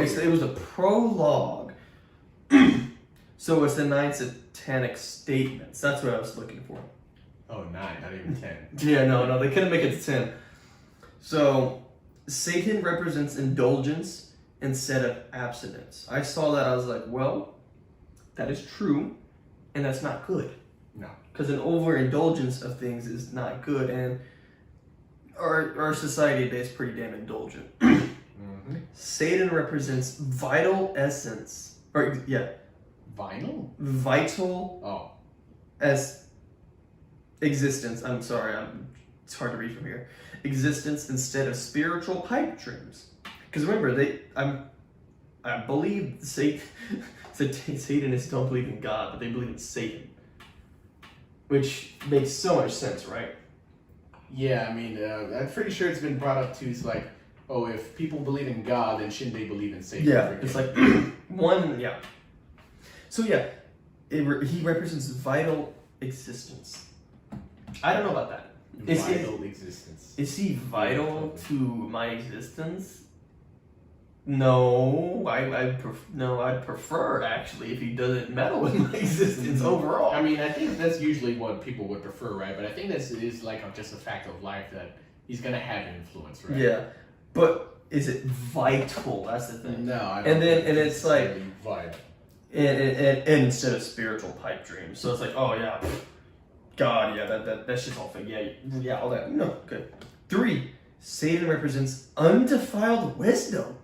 so it was a prologue. So it's the 9 satanic statements. That's what I was looking for. Oh, 9, not even 10. Yeah, no, they couldn't make it to 10. So, Satan represents indulgence instead of abstinence. I saw that, I was like, well, that is true, and that's not good. No. Because an overindulgence of things is not good, and our society today is pretty damn indulgent. Satan represents vital essence. Vinyl? Vital Oh. as existence. I'm sorry, it's hard to read from here. Existence instead of spiritual pipe dreams. Because remember, I believe Satanists don't believe in God, but they believe in Satan. Which makes so much sense, right? Yeah, I mean, I'm pretty sure it's been brought up too. It's like, oh, if people believe in God, then shouldn't they believe in Satan? Yeah, it's like yeah. So yeah, he represents vital existence. I don't know about that. Vital existence. Is he vital to my existence? No, I'd prefer actually if he doesn't meddle with my existence overall. I mean, I think that's usually what people would prefer, right? But I think this is like just a fact of life that he's gonna have an influence, right? Yeah, but is it vital? That's the thing. No, I don't. And it's like vibe. And instead of spiritual pipe dreams, so it's like, oh yeah, God, yeah, that shit's all fake. Yeah, all that. No, good. 3, Satan represents undefiled wisdom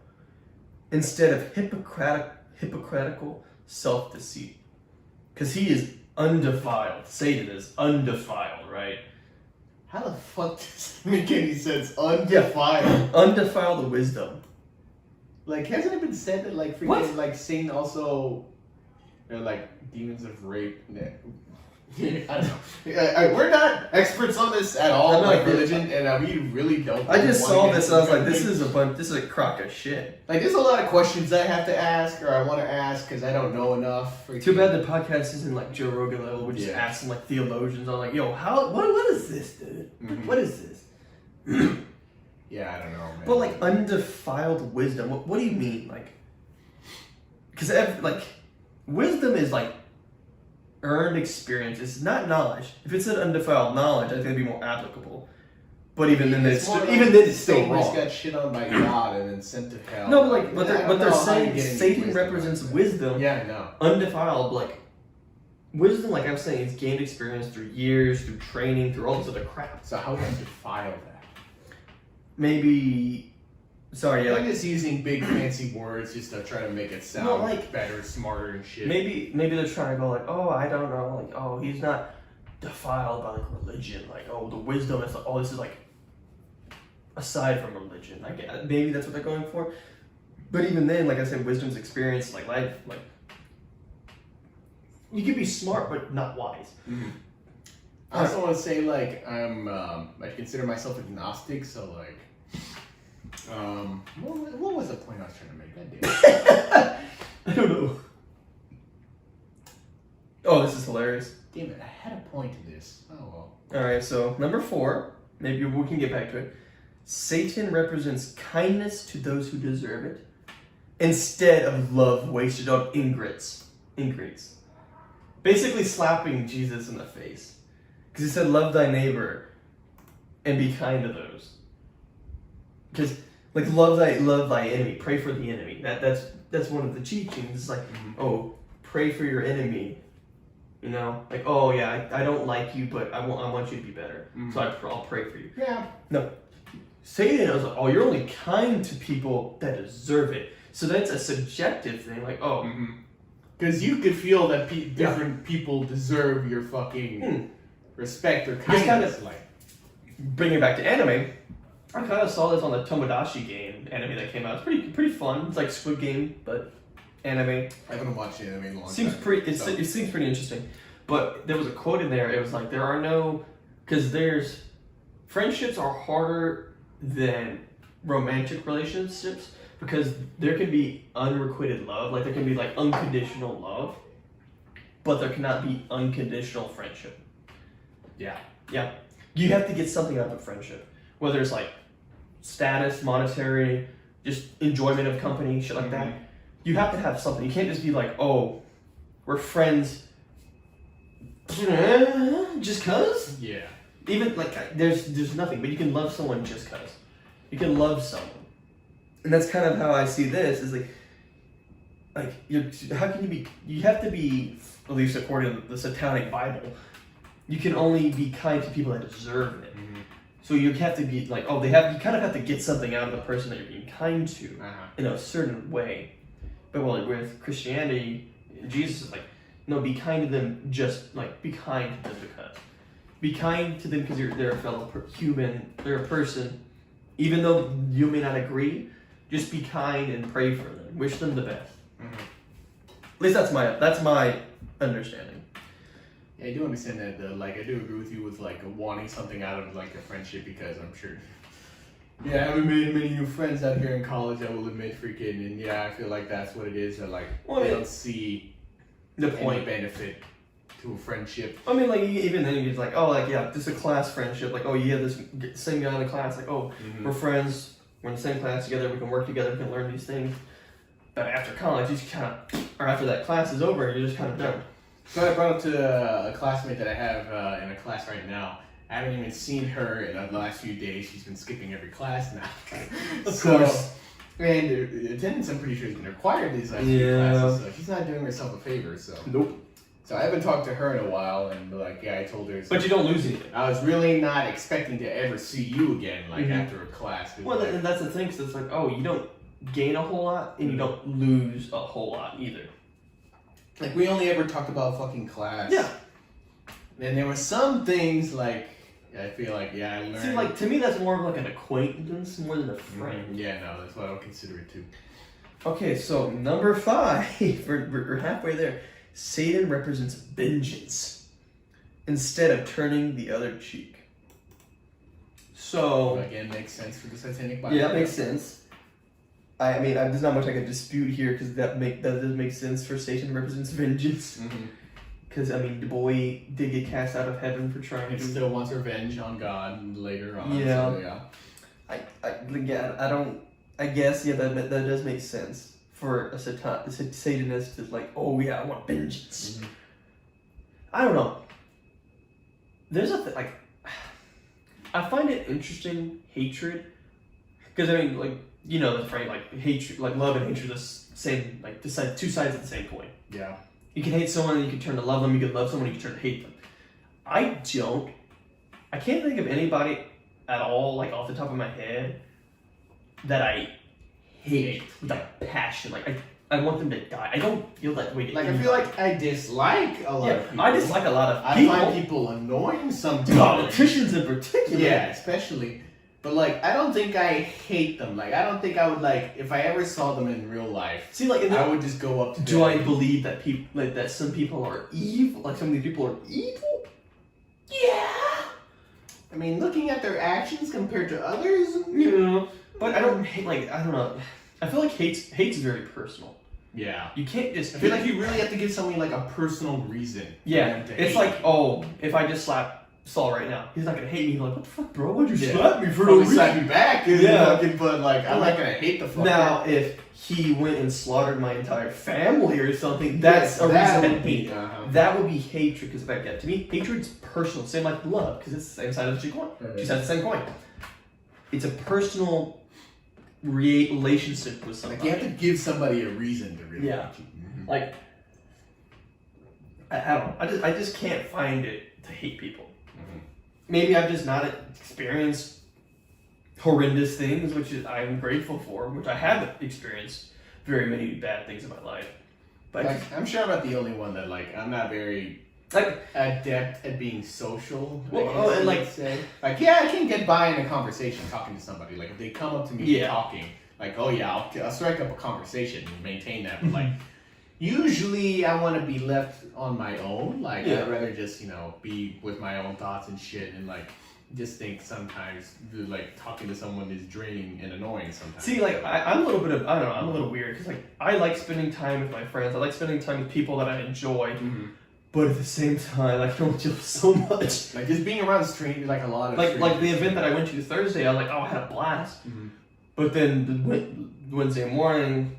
instead of hypocritical self-deceit. Because he is undefiled. Satan is undefiled, right? How the fuck does that make any sense? Undefiled. Yeah. Undefiled wisdom. Like, hasn't it been said that, like, freaking, What? like, Satan also, like, demons of rape? I don't know. We're not experts on this at all, like religion, and we really don't. I just saw this and I was like, this is a crock of shit. Like, there's a lot of questions I have to ask or I want to ask because I don't know enough. Too bad the podcast isn't like Joe Rogan level. We're just asking like theologians. I'm like, yo, what is this, dude? Mm-hmm. What is this? Yeah, I don't know, man. But like undefiled wisdom, what do you mean? Like, because like wisdom is like earned experience. It's not knowledge. If it said undefiled knowledge, I think it'd be more applicable. But even then, it's still wrong. Got shit on by God and then sent to hell. No, but they're saying Satan represents wisdom. Yeah, I know. Undefiled, like wisdom, like I'm saying, is gained experience through years, through training, through all this other crap. So how do you defile that? Maybe. Sorry, yeah. I'm just using big fancy words just to try to make it sound better, smarter, and shit. Maybe they're trying to go like, oh, I don't know, like, oh, he's not defiled by like religion, like, oh, the wisdom is like, oh, this is like aside from religion. Like, maybe that's what they're going for. But even then, like I said, wisdom's experience, like life, like you can be smart but not wise. Mm-hmm. I also want to say like I consider myself agnostic, so like. What was the point I was trying to make? God damn it. I don't know. Oh, this is hilarious. Damn it, I had a point to this. Oh well. Alright, so number 4, maybe we can get back to it. Satan represents kindness to those who deserve it instead of love wasted on ingrates. Basically slapping Jesus in the face. Because he said, love thy neighbor and be kind to those. Because like love thy enemy, pray for the enemy. That's one of the teachings. It's like, oh, pray for your enemy. You know, like, oh yeah, I don't like you, but I want you to be better. So I'll pray for you. Yeah. No, Satan is like, oh, you're only kind to people that deserve it. So that's a subjective thing. Like, oh, because you could feel that different people deserve your fucking respect or kindness. Kind of like bringing it back to anime. I kind of saw this on the Tomodachi game anime that came out. It's pretty fun. It's like Squid Game, but anime. I haven't watched anime in a long time. It seems pretty interesting. But there was a quote in there. It was like, friendships are harder than romantic relationships because there can be unrequited love. Like there can be like unconditional love, but there cannot be unconditional friendship. Yeah. You have to get something out of a friendship. Whether it's like status, monetary, just enjoyment of company, shit like that. You have to have something. You can't just be like, oh, we're friends just cause? Yeah. Even like there's nothing, but you can love someone just cause. You can love someone. And that's kind of how I see this, is like how can you be, you have to be, at least according to the Satanic Bible, you can only be kind to people that deserve it. So you have to be like, you kind of have to get something out of the person that you're being kind to in a certain way. But well, like with Christianity, Jesus is like, no, be kind to them, just like be kind to them because. Be kind to them because they're a fellow human, they're a person. Even though you may not agree, just be kind and pray for them. Wish them the best. At least that's my understanding. Yeah, I do understand that though. Like, I do agree with you with like wanting something out of like a friendship, because I'm sure. Yeah, I haven't made many new friends out here in college, I will admit, freaking, and yeah, I feel like that's what it is. That like they don't see the point, any benefit to a friendship. I mean, like even then you're like, oh, like yeah, just a class friendship. Like, oh, yeah, this same guy in the class. Like, oh, we're friends. We're in the same class together. We can work together. We can learn these things. But after college, you just kind of, or after that class is over, you're just kind of done. So I brought up to a classmate that I have in a class right now. I haven't even seen her in the last few days. She's been skipping every class now. Of course. And attendance, I'm pretty sure, has been required these last few classes. So she's not doing herself a favor. So nope. So I haven't talked to her in a while, and like, yeah, I told her. So but you don't lose anything. I was really not expecting to ever see you again, like after a class. Well, and that's the thing, because it's like, oh, you don't gain a whole lot, and you don't lose a whole lot either. Like, we only ever talked about fucking class. Yeah. And there were some things like, I feel like, I learned. See, like, to me, that's more of like an acquaintance more than a friend. Yeah, no, that's what I would consider it too. Okay, so number 5, we're halfway there. Satan represents vengeance instead of turning the other cheek. So again, makes sense for the Satanic Bible. Yeah, that makes sense. I mean, there's not much I can dispute here, because that does make sense for Satan represents vengeance. Because I mean, the boy did get cast out of heaven for trying He to. still wants revenge on God later on. Yeah. So, yeah. I guess that does make sense for a Satanist to like, oh yeah, I want vengeance. I don't know. There's like, I find it interesting, hatred, because I mean, like, you know the phrase, like hatred, like love and hatred are the same, like two sides of the same coin. Yeah. You can hate someone and you can turn to love them. You can love someone and you can turn to hate them. I can't think of anybody at all, like off the top of my head, that I hate with like passion. Like I want them to die. I don't feel that way. Like, I feel like I dislike a lot of people. I dislike a lot of people. I find people annoying sometimes. Politicians in particular. Yeah, especially. But like, I don't think I hate them. Like, I don't think I would like, if I ever saw them in real life. See, like, I would just go up to them. Do I believe that people, like, that some people are evil? Like, some of these people are evil? Yeah. I mean, looking at their actions compared to others, you know. But I don't hate. Like, I don't know. I feel like hate's very personal. Yeah. You can't just. I feel like you really have to give somebody like a personal reason. Yeah. It's like, oh, if I just slap Saul right now, he's not gonna hate me. He's like, what the fuck, bro? Why'd you slap me for no reason? Slap me back. Yeah. But like, I'm not gonna hate the fucker. Now, if he went and slaughtered my entire family or something, that's a reason to hate. That would be hatred, because back then, to me, hatred's personal. Same like love, because it's the same side of the coin. Two sides of the same coin. It's a personal relationship with somebody. Like, you have to give somebody a reason to really hate you. Like, I don't know. I just can't find it to hate people. Maybe I've just not experienced horrendous things, which I'm grateful for, which I haven't experienced very many bad things in my life. But like, I'm sure I'm not the only one that, like, I'm not very adept at being social. Well, and like, I can get by in a conversation talking to somebody. Like, if they come up to me talking, like, oh yeah, I'll strike up a conversation and maintain that. But like, usually I want to be left on my own. Like, I'd rather just, be with my own thoughts and shit, and like, just think sometimes like talking to someone is draining and annoying sometimes. See, like, I'm a little bit of, I don't know, I'm a little weird, because like, I like spending time with my friends. I like spending time with people that I enjoy. But at the same time, I can only do so much. Like, just being around strangers, like a lot of like the event that I went to Thursday, I was like, oh, I had a blast. But then Wednesday morning,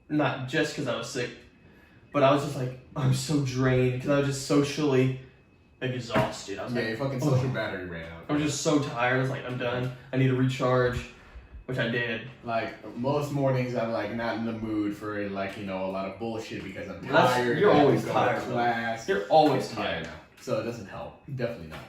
not just because I was sick, but I was just like, I'm so drained because I was just socially exhausted. I was your fucking social battery ran out. I was just so tired. I was like, I'm done. I need to recharge, which I did. Like most mornings, I'm like not in the mood for like a lot of bullshit because I'm tired. You're always go tired. to class. You're always tired. Yeah, so it doesn't help. Definitely not.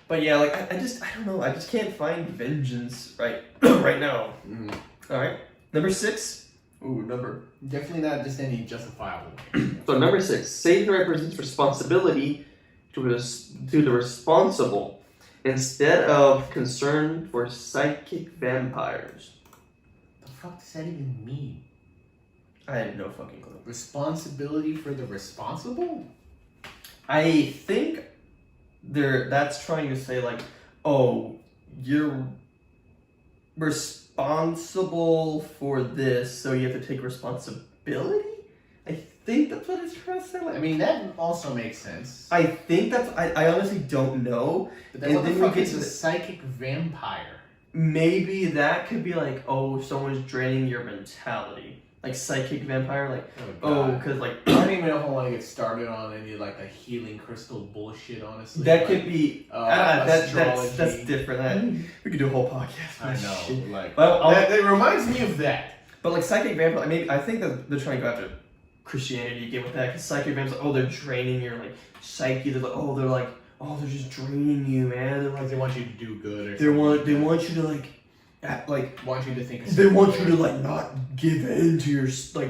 But yeah, like I don't know. I just can't find vengeance right now. Mm-hmm. All right, number 6. Ooh, number. Definitely not just any justifiable. So number 6, Satan represents responsibility to the responsible instead of concern for psychic vampires. The fuck does that even mean? I have no fucking clue. Responsibility for the responsible? I think that's trying to say like, oh, you're responsible for this, so you have to take responsibility? I think that's what it's trying to say. Like, I mean, that also makes sense. I think that's. I honestly don't know. But then what the fuck is a psychic vampire? Maybe that could be like, oh, someone's draining your mentality. Like psychic vampire, like, because like... I don't even know if I want to get started on any like the healing crystal bullshit, honestly. That could be... that's different. We could do a whole podcast. I know. Shit. Like, but that reminds me of that. But like psychic vampire, I think that they're trying to go after Christianity again with that, because psychic vampires, like, oh, they're draining your like psyche. They're like, they're just draining you, man. They're like, they want you to do good. Or they want you to like want you to think. They want you to like not give in to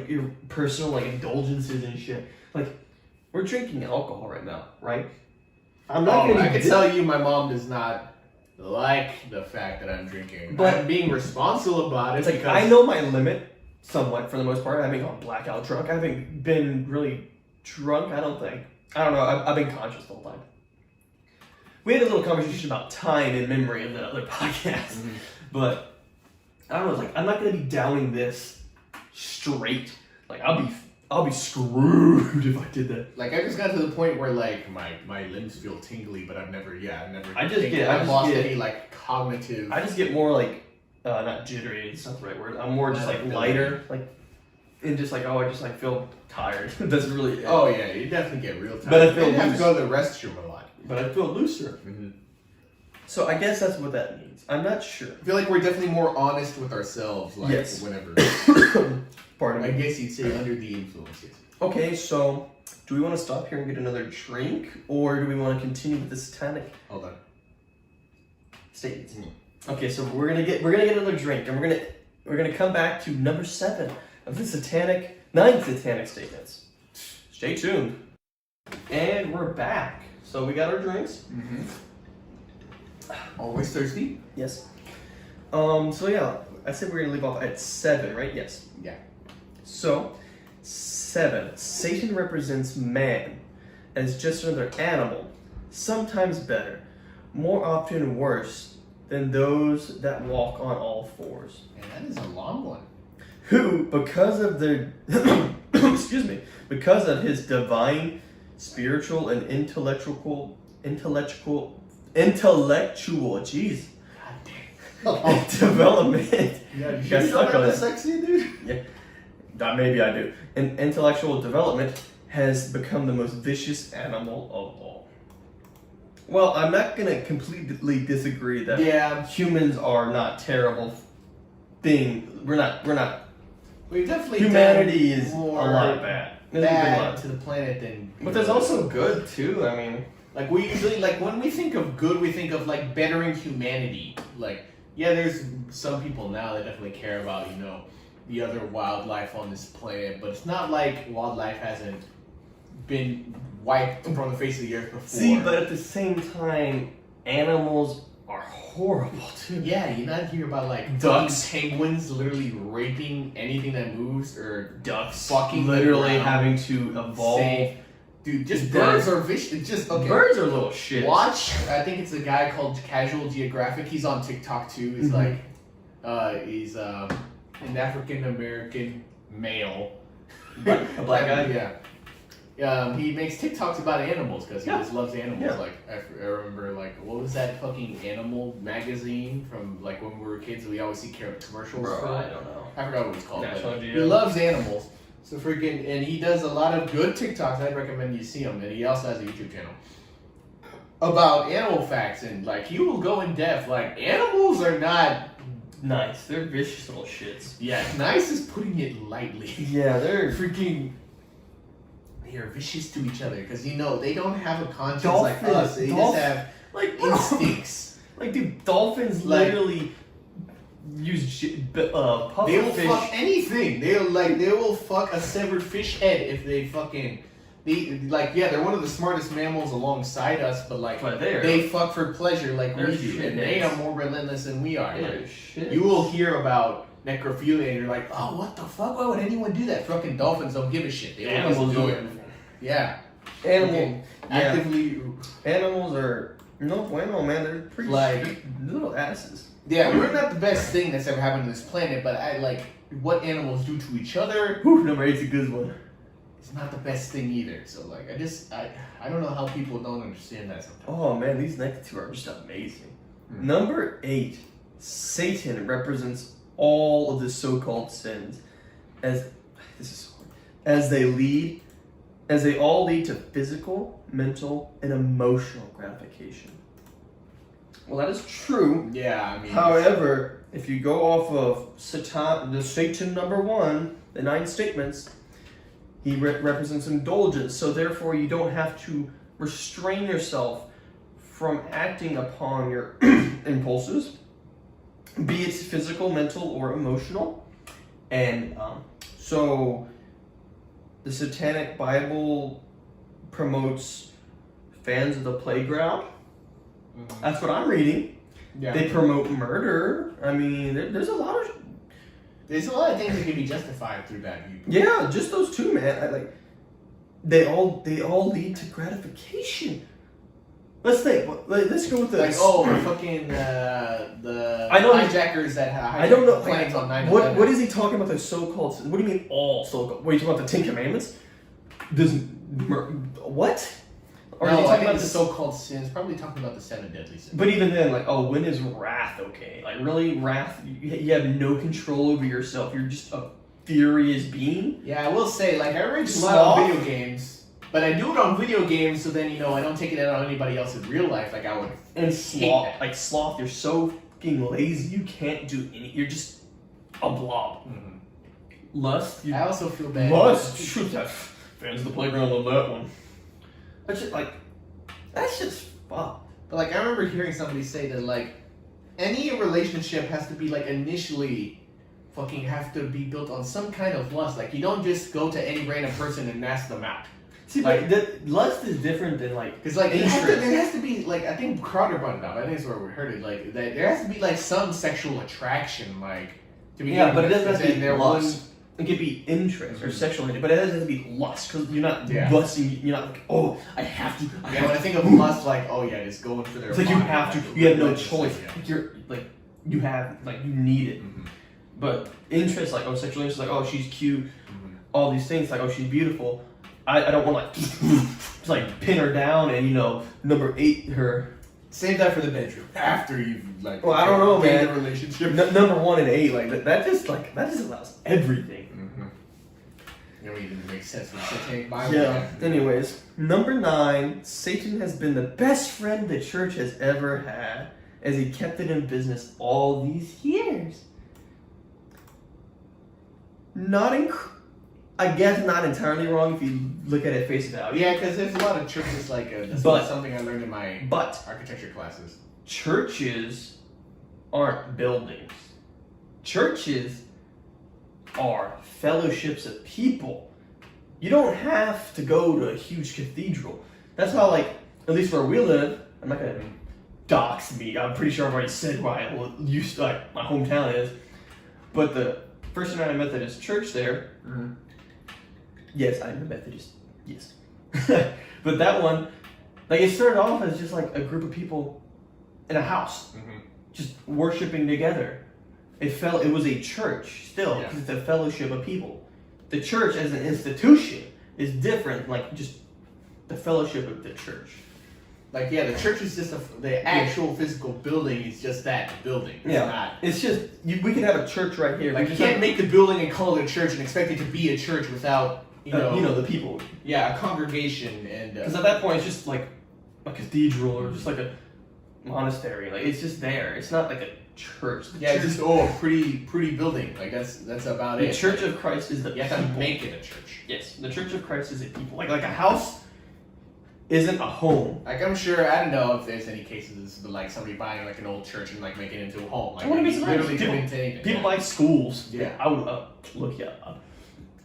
your personal like indulgences and shit. Like, we're drinking alcohol right now, right? I'm not gonna. I can tell you, my mom does not like the fact that I'm drinking, but I'm being responsible about it. It's like I know my limit somewhat for the most part. I haven't gone blackout drunk. I haven't been really drunk. I don't know. I've been conscious the whole time. We had a little conversation about time and memory in the other podcast. Mm-hmm. But I don't know, like I'm not gonna be downing this straight. Like I'll be screwed if I did that. Like I just got to the point where like my limbs feel tingly, but I've never lost any like cognitive. I just get more like not jittery. It's not the right word. I'm more just like lighter, like and just like I just like feel tired. That's really it. Oh yeah, you definitely get real tired. But I feel have to go to the restroom a lot. But I feel looser. Mm-hmm. So I guess that's what that means. I'm not sure. I feel like we're definitely more honest with ourselves, like whenever. Pardon me. I guess you'd say under the influences. Okay, so do we want to stop here and get another drink, or do we want to continue with the satanic? Hold on. Statements. Okay, so we're gonna get another drink, and we're gonna come back to number 7 of the 9 satanic statements. Stay tuned. And we're back. So we got our drinks. Mm-hmm. Always thirsty? Yes. So yeah, I said we're gonna leave off at 7, right? Yes. Yeah. So 7. Satan represents man as just another animal, sometimes better, more often worse than those that walk on all fours. And that is a long one. Who, because of their because of his divine, spiritual, and intellectual, jeez. Development. Yeah, you stuck on sexy, dude? Yeah. Maybe I do. And intellectual development has become the most vicious animal of all. Well, I'm not going to completely disagree that humans are not terrible thing. We're not. We definitely humanity is a lot bad. Bad to the planet than. But there's also good too. I mean, like we usually when we think of good, we think of like bettering humanity. Like there's some people now that definitely care about the other wildlife on this planet, but it's not like wildlife hasn't been wiped from the face of the earth before. See, but at the same time, animals are horrible too. Yeah, you not hear about like ducks, penguins literally raping anything that moves, or ducks fucking literally having to evolve. Dude, just birds are vicious. Just birds are little shit. Watch, I think it's a guy called Casual Geographic. He's on TikTok too. He's he's an African American male, a black guy. Yeah. he makes TikToks about animals because he just loves animals. Yeah. Like I remember, like what was that fucking animal magazine from like when we were kids? We always see commercials. Bro, for I don't know. I forgot what it's called. National But he Geo. loves animals. So freaking, and he does a lot of good TikToks. I'd recommend you see him. And he also has a YouTube channel about animal facts, and like he will go in depth. Like animals are not Nice. They're vicious little shits. Yeah, nice is putting it lightly. Yeah, they're Freaking, they are vicious to each other because they don't have a conscience Dolphins- like us. They just have like instincts. Like, dude, dolphins Like- literally use puffer They will fish. fuck anything. They will fuck a severed fish head if they fucking. They're one of the smartest mammals alongside us, but like But they fuck for pleasure like They're we do, and they shitheads. are more relentless than we are. They're Like, shit. you will hear about necrophilia, and you're like, oh, what the fuck? Why would anyone do that? Fucking dolphins don't give a shit. They always Animals do do it. Yeah, Animal. Yeah. actively. Animals are no bueno, man. They're pretty Like- they're little asses. Yeah, we're not the best thing that's ever happened to this planet, but I like what animals do to each other. Whew, number 8's a good one. It's not the best thing either. So like, I don't know how people don't understand that sometimes. Oh man, these next two are just amazing. Hmm. Number 8, Satan represents all of the so-called sins, as they all lead to physical, mental, and emotional gratification. Well, that is true. Yeah, I mean. However, if you go off of Satan number 1, the 9 statements, he represents indulgence. So therefore, you don't have to restrain yourself from acting upon your impulses, be it physical, mental, or emotional. And so the Satanic Bible promotes fans of the playground. That's what I'm reading. Yeah. They promote murder. I mean, there's a lot of... There's a lot of things that can be justified through that viewpoint. Yeah, just those two, man. They all lead to gratification. Let's think. Let's go with this. Like, fucking the I know- hijackers that hijacked I don't know. planes on 9/11. What is he talking about? The so-called. What do you mean all so-called? What are you talking about? The Ten Commandments? What? Or are you No, I talking think about the the so-called sins. Probably talking about the 7 deadly sins. But even then, when is wrath okay? Like, really, wrath? You have no control over yourself. You're just a furious being. Yeah, I will say, like, I rage a lot Sloth? on video games, but I do it on video games, so then I don't take it out on anybody else in real life. Like I would. And sloth, that. like sloth, you're so fucking lazy. You can't do any. You're just a blob. Lust, I also feel bad. Lust. Shoot that. Fans of the playground love that one. That's just that's just fucked. But like, I remember hearing somebody say that like, any relationship has to be like initially, fucking have to be built on some kind of lust. Like, you don't just go to any random person and ask them out. See, Like- but lust is different than Because like there interest. has to be like, I think Crowder brought it up. I think it's where we heard it. Like that there has to be like some sexual attraction, like to be. Yeah, but it doesn't have to be there lust. It could be interest or sexual interest, but it doesn't have to be lust because you're not Yeah. lusting. You're not like, oh, I have to. Yeah, when I think of lust, like, oh yeah, just going for their. It's like you body, have like, to. You have no religious, choice. yeah. Like you're like you have like you need it. Mhm. But interest, like sexual interest, like she's cute, Mhm. all these things, like she's beautiful. I don't want to just like pin her down and number 8 her. Save that for the bedroom after you've like. Well, I don't know, made man. the relationship. Number 1 and 8, like that just allows everything. You know, even makes sense for the satanic Bible. Yeah. Anyways, number 9, Satan has been the best friend the church has ever had, as he kept it in business all these years. I guess not entirely wrong if you look at it face value. Yeah, because there's a lot of churches like that's But- something I learned in my But architecture classes. churches aren't buildings. Churches are fellowships of people. You don't have to go to a huge cathedral. That's how, like, at least where we live, I'm not gonna dox me. I'm pretty sure I've already said where I used to, like, my hometown is. But the First United Methodist Church there, yes, I'm a Methodist. Yes. But that one, like, it started off as just like a group of people in a house, just worshiping together. It was a church still, Yeah. because it's a fellowship of people. The church as an institution is different. Like just the fellowship of the church. Like, yeah, the church is just the actual physical building is just that, the building. It's not. It's just, we could have a church right here. Like, you can't make the building and call it a church and expect it to be a church without, the people. Yeah, a congregation and... Because at that point, it's just like a cathedral or just like a monastery. Like, it's just there. It's not like a church. It's just, a pretty building. Like, that's about it. The Church of Christ is the You have to make it a church. Yes, the Church of Christ is a people. Like a house isn't a home. Like, I'm sure, I don't know if there's any cases, but like somebody buying like an old church and like making it into a home. Like, I wouldn't be surprised. Literally turn into anything. People buy schools. Yeah. I would,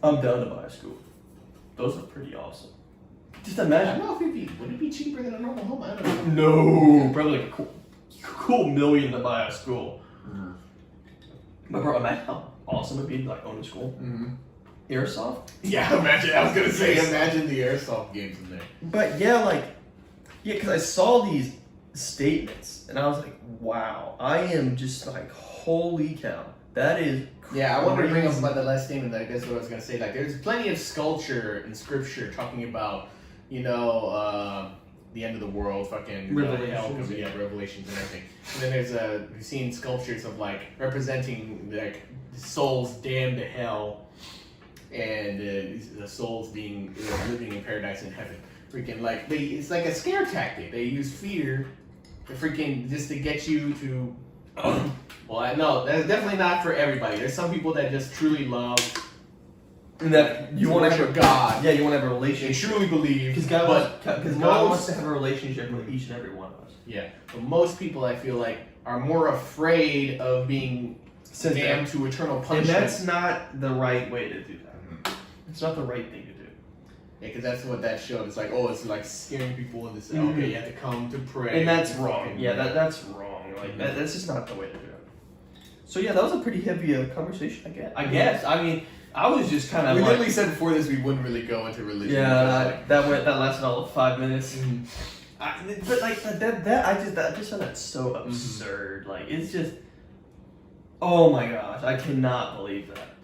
I'm down to buy a school. Those are pretty awesome. Just I imagine. don't know if would it be cheaper than a normal home? I don't know. No, probably like a cool million to buy a school. Mm-hmm. But bro, imagine how awesome it'd be to like own a school. Mm-hmm. Airsoft. Yeah, imagine. I was gonna say, imagine the airsoft games in there. But because I saw these statements and I was like, wow, I am just like, holy cow, that is. Yeah, I wanted to bring up crazy. about the last statement. I guess what I was gonna say. Like, there's plenty of sculpture in scripture talking about, the end of the world, fucking Revelations. Revelations and everything. And then we've seen sculptures of like representing like souls damned to hell, and the souls being living in paradise in heaven. Freaking like it's like a scare tactic. They use fear, to freaking just to get you to. Well, I know that's definitely not for everybody. There's some people that just truly love. And that you want to have worship God. Yeah, you want to have a They relationship. truly believe. Because God wants to have a relationship with each and every one of us. Yeah, but most people I feel like are more afraid of being damned to eternal And punishment. that's not the right way to do that. Mhm. It's not the right thing to do. Yeah, because that's what that showed. It's like, it's like scaring people into saying, Mhm. okay, you have to come to pray. And that's and wrong. fucking- Yeah, that's wrong. Like that's just not the way to do it. So yeah, that was a pretty heavy conversation. I guess. I mean, I was just kind of We like, literally said before this we wouldn't really go into religion. yeah, that lasted all of 5 minutes. Mhm. But like I just found that so absurd. Like it's just, oh my gosh, I cannot believe that.